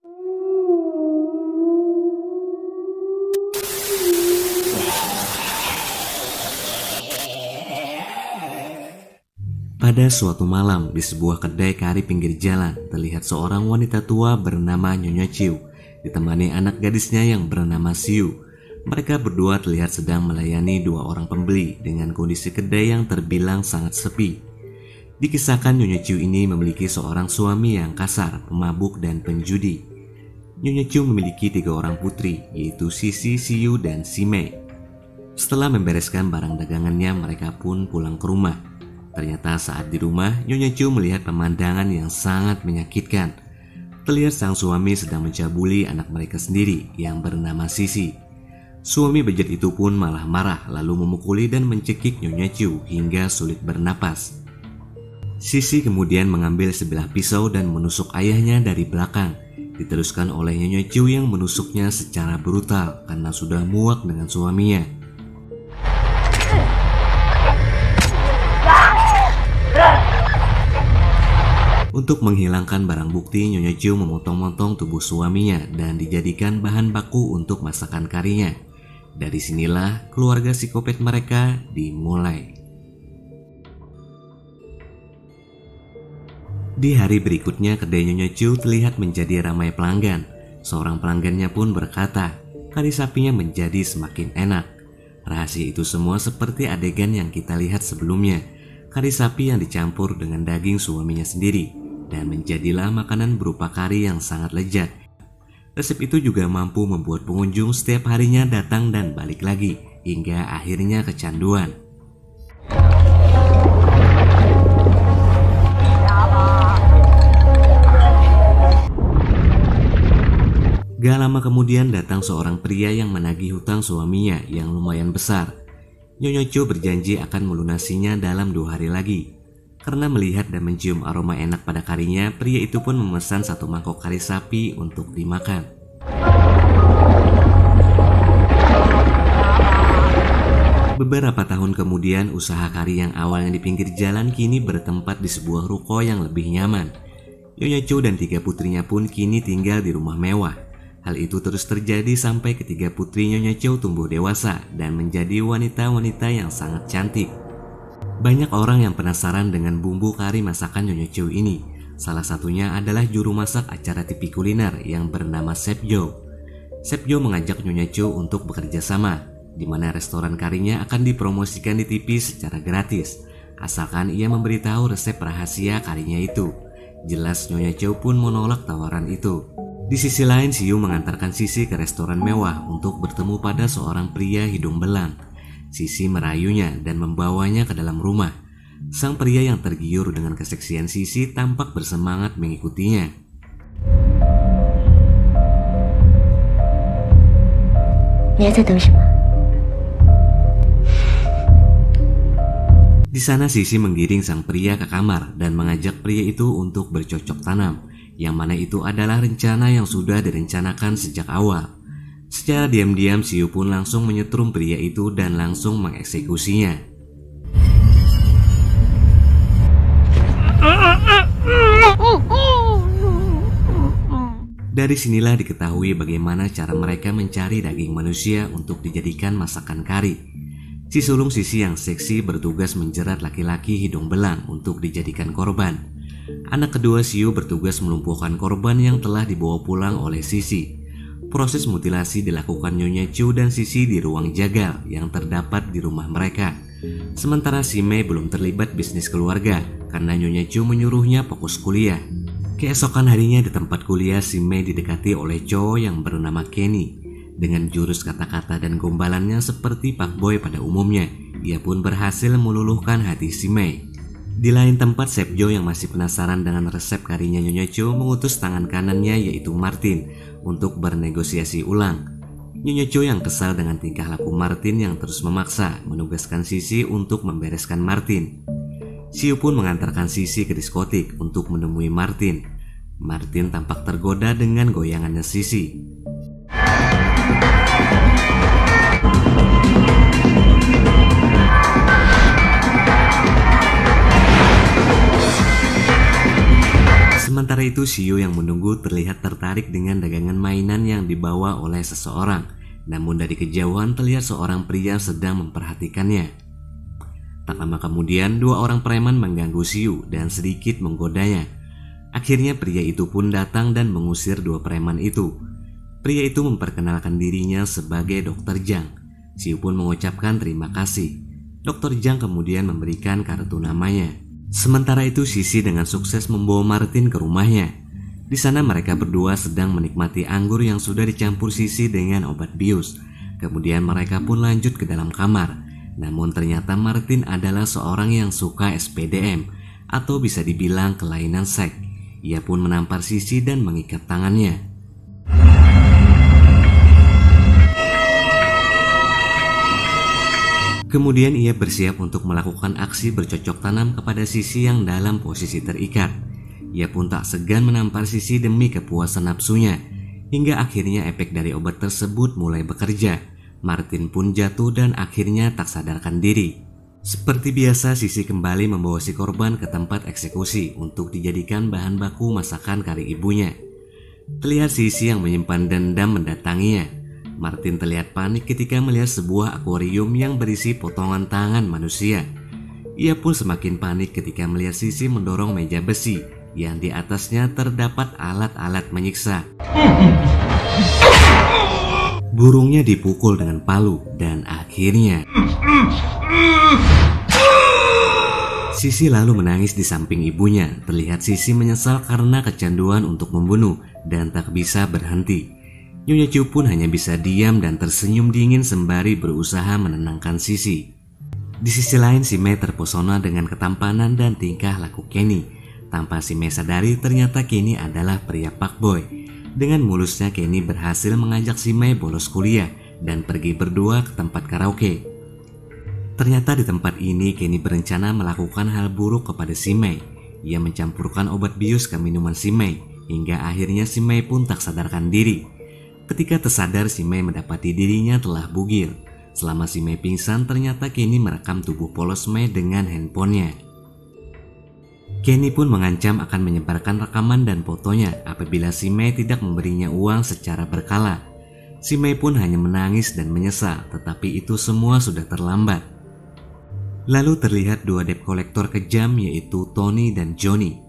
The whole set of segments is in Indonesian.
Pada suatu malam di sebuah kedai kari pinggir jalan, terlihat seorang wanita tua bernama Nyonya Ciu ditemani anak gadisnya yang bernama Siu. Mereka berdua terlihat sedang melayani dua orang pembeli dengan kondisi kedai yang terbilang sangat sepi. Dikisahkan Nyonya Ciu ini memiliki seorang suami yang kasar, pemabuk dan penjudi. Nyonya Ciu memiliki 3 orang putri, yaitu Sisi, Siu, dan Simei. Setelah membereskan barang dagangannya, mereka pun pulang ke rumah. Ternyata saat di rumah, Nyonya Ciu melihat pemandangan yang sangat menyakitkan. Terlihat sang suami sedang mencabuli anak mereka sendiri yang bernama Sisi. Suami bejat itu pun malah marah lalu memukuli dan mencekik Nyonya Ciu hingga sulit bernapas. Sisi kemudian mengambil sebilah pisau dan menusuk ayahnya dari belakang. Diteruskan oleh Nyonya Ciu yang menusuknya secara brutal karena sudah muak dengan suaminya. Untuk menghilangkan barang bukti, Nyonya Ciu memotong-motong tubuh suaminya dan dijadikan bahan baku untuk masakan karinya. Dari sinilah keluarga psikopat mereka dimulai. Di hari berikutnya, kedai Nyonya Ciu terlihat menjadi ramai pelanggan. Seorang pelanggannya pun berkata, kari sapinya menjadi semakin enak. Rahasia itu semua seperti adegan yang kita lihat sebelumnya. Kari sapi yang dicampur dengan daging suaminya sendiri. Dan menjadilah makanan berupa kari yang sangat lezat. Resep itu juga mampu membuat pengunjung setiap harinya datang dan balik lagi, hingga akhirnya kecanduan. Gak lama kemudian datang seorang pria yang menagih hutang suaminya yang lumayan besar. Nyonya Ciu berjanji akan melunasinya dalam 2 hari lagi. Karena melihat dan mencium aroma enak pada karinya, pria itu pun memesan 1 mangkok kari sapi untuk dimakan. Beberapa tahun kemudian, usaha kari yang awalnya di pinggir jalan kini bertempat di sebuah ruko yang lebih nyaman. Nyonya Ciu dan 3 putrinya pun kini tinggal di rumah mewah. Hal itu terus terjadi sampai ketiga putri Nyonya Ciu tumbuh dewasa dan menjadi wanita-wanita yang sangat cantik. Banyak orang yang penasaran dengan bumbu kari masakan Nyonya Ciu ini. Salah satunya adalah juru masak acara TV kuliner yang bernama Chef Joe. Chef Joe mengajak Nyonya Ciu untuk bekerja sama, di mana restoran karinya akan dipromosikan di TV secara gratis, asalkan ia memberitahu resep rahasia karinya itu. Jelas Nyonya Ciu pun menolak tawaran itu. Di sisi lain, Siu mengantarkan Sisi ke restoran mewah untuk bertemu pada seorang pria hidung belang. Sisi merayunya dan membawanya ke dalam rumah. Sang pria yang tergiur dengan keseksian Sisi tampak bersemangat mengikutinya. Di sana Sisi menggiring sang pria ke kamar dan mengajak pria itu untuk bercocok tanam, yang mana itu adalah rencana yang sudah direncanakan sejak awal. Secara diam-diam Siu pun langsung menyetrum pria itu dan langsung mengeksekusinya. Dari sinilah diketahui bagaimana cara mereka mencari daging manusia untuk dijadikan masakan kari. Si sulung Sisi yang seksi bertugas menjerat laki-laki hidung belang untuk dijadikan korban. Anak kedua Siu bertugas melumpuhkan korban yang telah dibawa pulang oleh Sisi. Proses mutilasi dilakukan Nyonya Ciu dan Sisi di ruang jagal yang terdapat di rumah mereka. Sementara Simei belum terlibat bisnis keluarga karena Nyonya Ciu menyuruhnya fokus kuliah. Keesokan harinya di tempat kuliah, Simei didekati oleh cowok yang bernama Kenny. Dengan jurus kata-kata dan gombalannya seperti Pak Boy pada umumnya, ia pun berhasil meluluhkan hati Simei. Di lain tempat, Chef Joe yang masih penasaran dengan resep karinya Nyonya Ciu mengutus tangan kanannya yaitu Martin untuk bernegosiasi ulang. Nyonya Ciu yang kesal dengan tingkah laku Martin yang terus memaksa menugaskan Sisi untuk membereskan Martin. Siu pun mengantarkan Sisi ke diskotik untuk menemui Martin. Martin tampak tergoda dengan goyangannya Sisi. Sementara itu Xiu yang menunggu terlihat tertarik dengan dagangan mainan yang dibawa oleh seseorang. Namun dari kejauhan terlihat seorang pria sedang memperhatikannya. Tak lama kemudian 2 orang preman mengganggu Xiu dan sedikit menggodanya. Akhirnya pria itu pun datang dan mengusir 2 preman itu. Pria itu memperkenalkan dirinya sebagai Dr. Zhang. Xiu pun mengucapkan terima kasih. Dr. Zhang kemudian memberikan kartu namanya. Sementara itu Sisi dengan sukses membawa Martin ke rumahnya. Di sana mereka berdua sedang menikmati anggur yang sudah dicampur Sisi dengan obat bius. Kemudian mereka pun lanjut ke dalam kamar. Namun ternyata Martin adalah seorang yang suka SPDM atau bisa dibilang kelainan seks. Ia pun menampar Sisi dan mengikat tangannya. Kemudian ia bersiap untuk melakukan aksi bercocok tanam kepada Sisi yang dalam posisi terikat. Ia pun tak segan menampar Sisi demi kepuasan nafsunya. Hingga akhirnya efek dari obat tersebut mulai bekerja. Martin pun jatuh dan akhirnya tak sadarkan diri. Seperti biasa Sisi kembali membawa si korban ke tempat eksekusi untuk dijadikan bahan baku masakan kari ibunya. Terlihat Sisi yang menyimpan dendam mendatanginya. Martin terlihat panik ketika melihat sebuah akuarium yang berisi potongan tangan manusia. Ia pun semakin panik ketika melihat Sisi mendorong meja besi yang di atasnya terdapat alat-alat menyiksa. Burungnya dipukul dengan palu dan akhirnya Sisi lalu menangis di samping ibunya. Terlihat Sisi menyesal karena kecanduan untuk membunuh dan tak bisa berhenti. Nyonya Chu pun hanya bisa diam dan tersenyum dingin sembari berusaha menenangkan Sisi. Di sisi lain si Mei terpesona dengan ketampanan dan tingkah laku Kenny. Tanpa si Mei sadari ternyata Kenny adalah pria fuckboy. Dengan mulusnya Kenny berhasil mengajak si Mei bolos kuliah dan pergi berdua ke tempat karaoke. Ternyata di tempat ini Kenny berencana melakukan hal buruk kepada si Mei. Ia mencampurkan obat bius ke minuman si Mei hingga akhirnya si Mei pun tak sadarkan diri. Ketika tersadar si Mei mendapati dirinya telah bugil. Selama si Mei pingsan ternyata Kenny merekam tubuh polos Mei dengan handphonenya. Kenny pun mengancam akan menyebarkan rekaman dan fotonya apabila si Mei tidak memberinya uang secara berkala. Si Mei pun hanya menangis dan menyesal, tetapi itu semua sudah terlambat. Lalu terlihat 2 debt kolektor kejam yaitu Tony dan Johnny.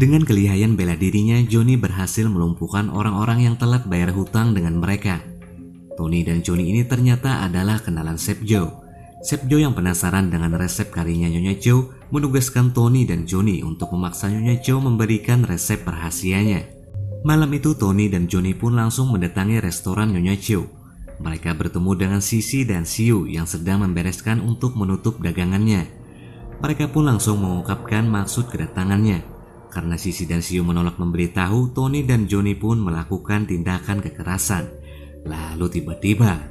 Dengan kelihayan bela dirinya, Johnny berhasil melumpuhkan orang-orang yang telat bayar hutang dengan mereka. Tony dan Johnny ini ternyata adalah kenalan Chef Joe. Chef Joe yang penasaran dengan resep karinya Nyonya Joe menugaskan Tony dan Johnny untuk memaksa Nyonya Joe memberikan resep rahasianya. Malam itu Tony dan Johnny pun langsung mendatangi restoran Nyonya Joe. Mereka bertemu dengan Sisi dan Xiu yang sedang membereskan untuk menutup dagangannya. Mereka pun langsung mengungkapkan maksud kedatangannya. Karena Sisi dan Xiu menolak memberitahu, Tony dan Johnny pun melakukan tindakan kekerasan. Lalu tiba-tiba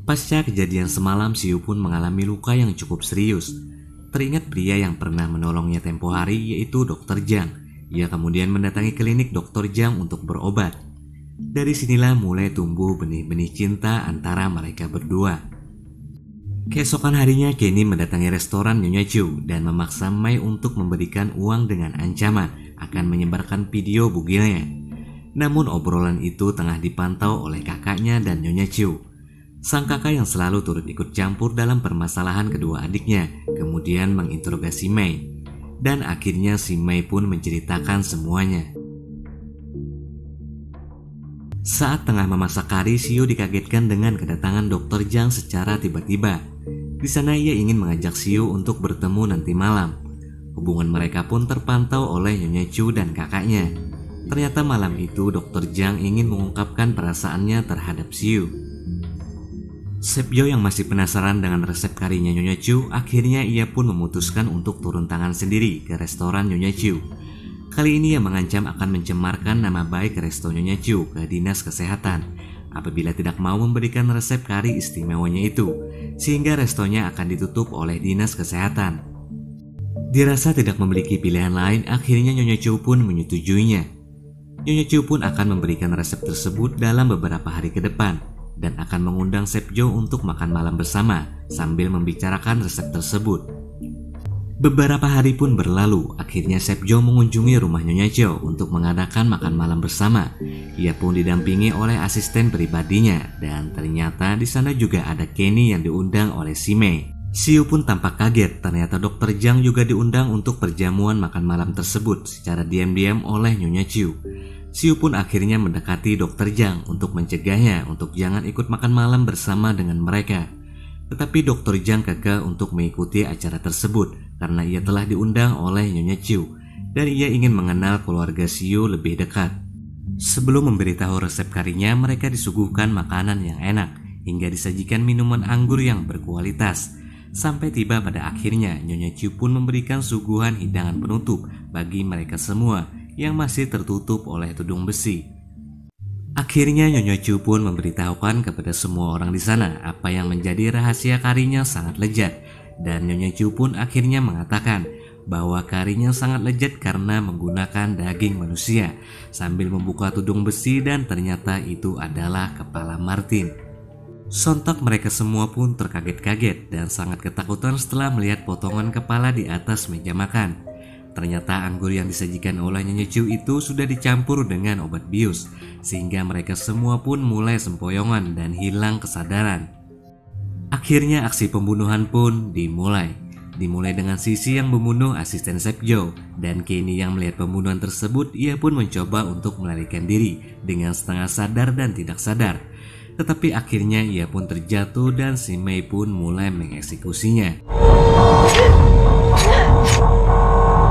pasca kejadian semalam, Xiu pun mengalami luka yang cukup serius. Teringat pria yang pernah menolongnya tempo hari yaitu Dr. Zhang. Ia kemudian mendatangi klinik Dr. Zhang untuk berobat. Dari sinilah mulai tumbuh benih-benih cinta antara mereka berdua. Keesokan harinya Kenny mendatangi restoran Nyonya Chu dan memaksa Mei untuk memberikan uang dengan ancaman akan menyebarkan video bugilnya. Namun obrolan itu tengah dipantau oleh kakaknya dan Nyonya Chu. Sang kakak yang selalu turut ikut campur dalam permasalahan kedua adiknya kemudian menginterogasi Mei. Dan akhirnya si Mei pun menceritakan semuanya. Saat tengah memasak kari, Siu dikagetkan dengan kedatangan Dr. Jang secara tiba-tiba. Di sana ia ingin mengajak Siu untuk bertemu nanti malam. Hubungan mereka pun terpantau oleh Nyonya Chu dan kakaknya. Ternyata malam itu Dr. Jang ingin mengungkapkan perasaannya terhadap Siu. Sepjo yang masih penasaran dengan resep karinya Nyonya Chu, akhirnya ia pun memutuskan untuk turun tangan sendiri ke restoran Nyonya Chu. Kali ini ia mengancam akan mencemarkan nama baik resto Nyonya Chu ke dinas kesehatan apabila tidak mau memberikan resep kari istimewanya itu, sehingga restonya akan ditutup oleh dinas kesehatan. Dirasa tidak memiliki pilihan lain, akhirnya Nyonya Chu pun menyetujuinya. Nyonya Chu pun akan memberikan resep tersebut dalam beberapa hari ke depan dan akan mengundang Sepjo untuk makan malam bersama sambil membicarakan resep tersebut. Beberapa hari pun berlalu, akhirnya Sepjo mengunjungi rumah Nyonya Chu untuk mengadakan makan malam bersama. Ia pun didampingi oleh asisten pribadinya dan ternyata di sana juga ada Kenny yang diundang oleh si Mei. Siu pun tampak kaget, ternyata Dr. Jang juga diundang untuk perjamuan makan malam tersebut secara diam-diam oleh Nyonya Chu. Siu pun akhirnya mendekati Dr. Jang untuk mencegahnya untuk jangan ikut makan malam bersama dengan mereka. Tetapi Dr. Jang kekeh untuk mengikuti acara tersebut karena ia telah diundang oleh Nyonya Chu dan ia ingin mengenal keluarga Siu lebih dekat. Sebelum memberitahu resep karinya, mereka disuguhkan makanan yang enak hingga disajikan minuman anggur yang berkualitas. Sampai tiba pada akhirnya Nyonya Chu pun memberikan suguhan hidangan penutup bagi mereka semua yang masih tertutup oleh tudung besi. Akhirnya Nyonya Chu pun memberitahukan kepada semua orang di sana apa yang menjadi rahasia karinya sangat lezat, dan Nyonya Chu pun akhirnya mengatakan bahwa karinya sangat lezat karena menggunakan daging manusia sambil membuka tudung besi, dan ternyata itu adalah kepala Martin. Sontak mereka semua pun terkaget-kaget dan sangat ketakutan setelah melihat potongan kepala di atas meja makan. Ternyata anggur yang disajikan oleh Nyonya Chu itu sudah dicampur dengan obat bius, sehingga mereka semua pun mulai sempoyongan dan hilang kesadaran. Akhirnya aksi pembunuhan pun dimulai dengan Sisi yang membunuh asisten Sepjo, dan Kenny yang melihat pembunuhan tersebut, ia pun mencoba untuk melarikan diri dengan setengah sadar dan tidak sadar. Tetapi akhirnya ia pun terjatuh dan si Mei pun mulai mengeksekusinya.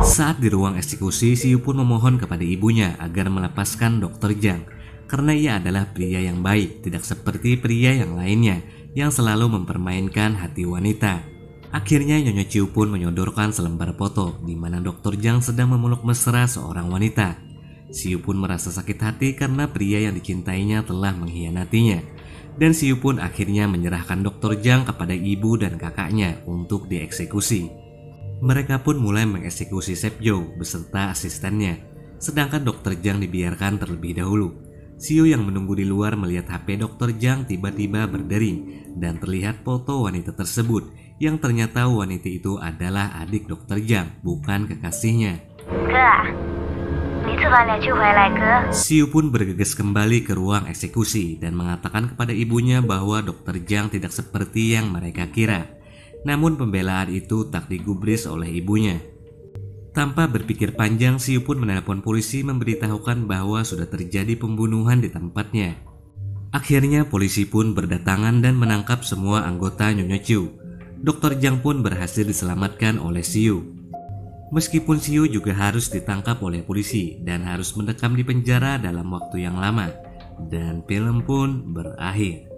Saat di ruang eksekusi, Siu pun memohon kepada ibunya agar melepaskan Dr. Jang karena ia adalah pria yang baik, tidak seperti pria yang lainnya yang selalu mempermainkan hati wanita. Akhirnya Nyonya Chu pun menyodorkan selembar foto di mana Dr. Jang sedang memeluk mesra seorang wanita. Siu pun merasa sakit hati karena pria yang dicintainya telah mengkhianatinya, dan Siu pun akhirnya menyerahkan Dr. Jang kepada ibu dan kakaknya untuk dieksekusi. Mereka pun mulai mengeksekusi Sepjo beserta asistennya, sedangkan Dr. Jang dibiarkan terlebih dahulu. Siu yang menunggu di luar melihat HP Dr. Jang tiba-tiba berdering dan terlihat foto wanita tersebut, yang ternyata wanita itu adalah adik Dr. Jang, bukan kekasihnya. Siu pun bergegas kembali ke ruang eksekusi dan mengatakan kepada ibunya bahwa Dr. Jang tidak seperti yang mereka kira. Namun pembelaan itu tak digubris oleh ibunya. Tanpa berpikir panjang, Siu pun menelpon polisi memberitahukan bahwa sudah terjadi pembunuhan di tempatnya. Akhirnya polisi pun berdatangan dan menangkap semua anggota Nyonya Chu. Dr. Jang pun berhasil diselamatkan oleh Siu. Meskipun Siu juga harus ditangkap oleh polisi dan harus mendekam di penjara dalam waktu yang lama. Dan film pun berakhir.